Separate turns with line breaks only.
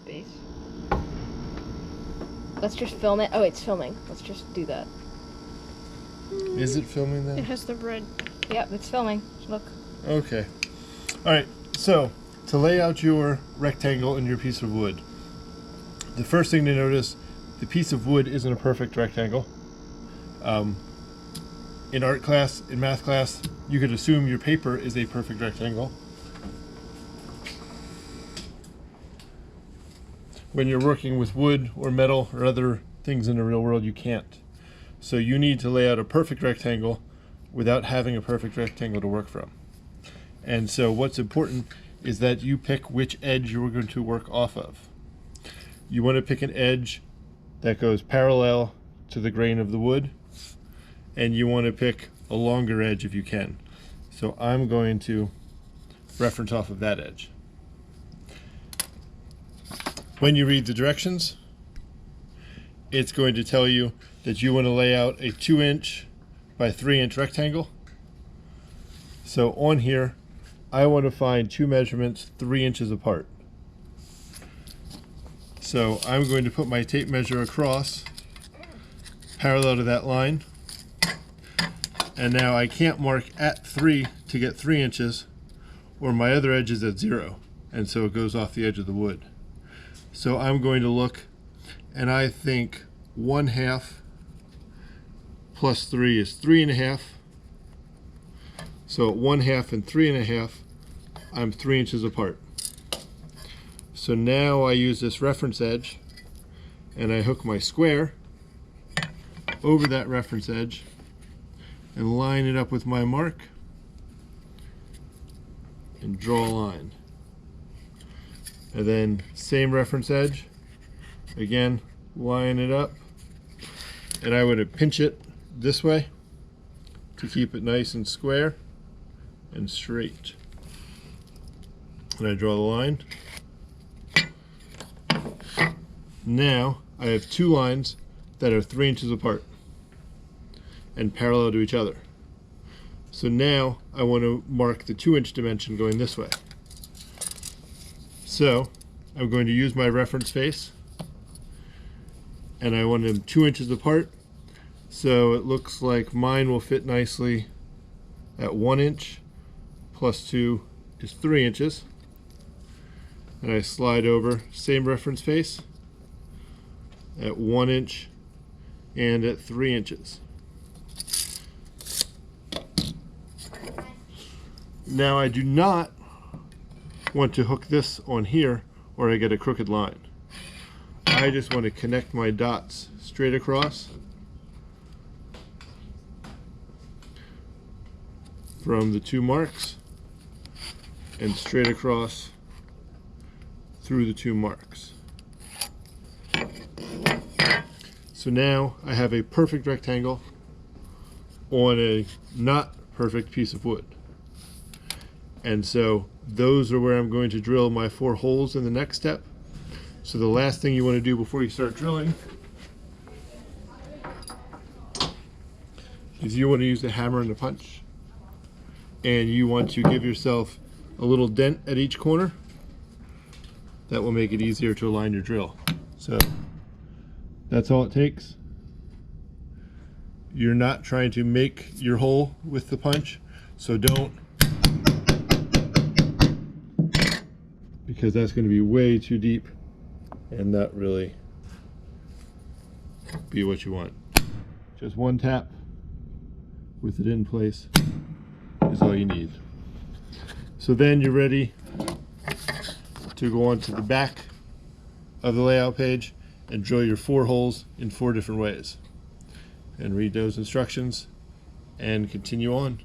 space. Let's just film it. Oh, it's filming. Let's just do that.
Is it filming then?
It has the red.
Yep, it's filming. Look.
Okay. Alright, so to lay out your rectangle in your piece of wood, the first thing to notice, the piece of wood isn't a perfect rectangle. In art class, in math class, you could assume your paper is a perfect rectangle. When you're working with wood or metal or other things in the real world, you can't. So you need to lay out a perfect rectangle without having a perfect rectangle to work from. And so what's important is that you pick which edge you're going to work off of. You want to pick an edge that goes parallel to the grain of the wood, and you want to pick a longer edge if you can. So I'm going to reference off of that edge. When you read the directions, it's going to tell you that you want to lay out a 2-inch by 3-inch rectangle. So on here, I want to find two measurements 3 inches apart. So I'm going to put my tape measure across, parallel to that line. And now I can't mark at 3 to get 3 inches, or my other edge is at 0, and so it goes off the edge of the wood. So I'm going to look, and I think 1/2 plus 3 is 3.5. So at 1/2 and 3.5, I'm 3 inches apart. So now I use this reference edge, and I hook my square over that reference edge and line it up with my mark and draw a line. And then same reference edge, again, line it up, and I would pinch it this way to keep it nice and square and straight. And I draw the line. Now I have two lines that are 3 inches apart and parallel to each other. So now I want to mark the 2-inch dimension going this way. So I'm going to use my reference face, and I want them 2 inches apart, so it looks like mine will fit nicely at 1 inch plus 2 is 3 inches. And I slide over, same reference face, at 1 inch and at 3 inches. Now I do not want to hook this on here or I get a crooked line. I just want to connect my dots straight across from the two marks and straight across through the two marks. So now I have a perfect rectangle on a not perfect piece of wood. And so those are where I'm going to drill my 4 holes in the next step. So the last thing you want to do before you start drilling is you want to use the hammer and the punch. And you want to give yourself a little dent at each corner. That will make it easier to align your drill. So that's all it takes. You're not trying to make your hole with the punch, so don't, because that's going to be way too deep and not really be what you want. Just one tap with it in place is all you need. So then you're ready to go on to the back of the layout page and drill your 4 holes in 4 different ways. And read those instructions and continue on.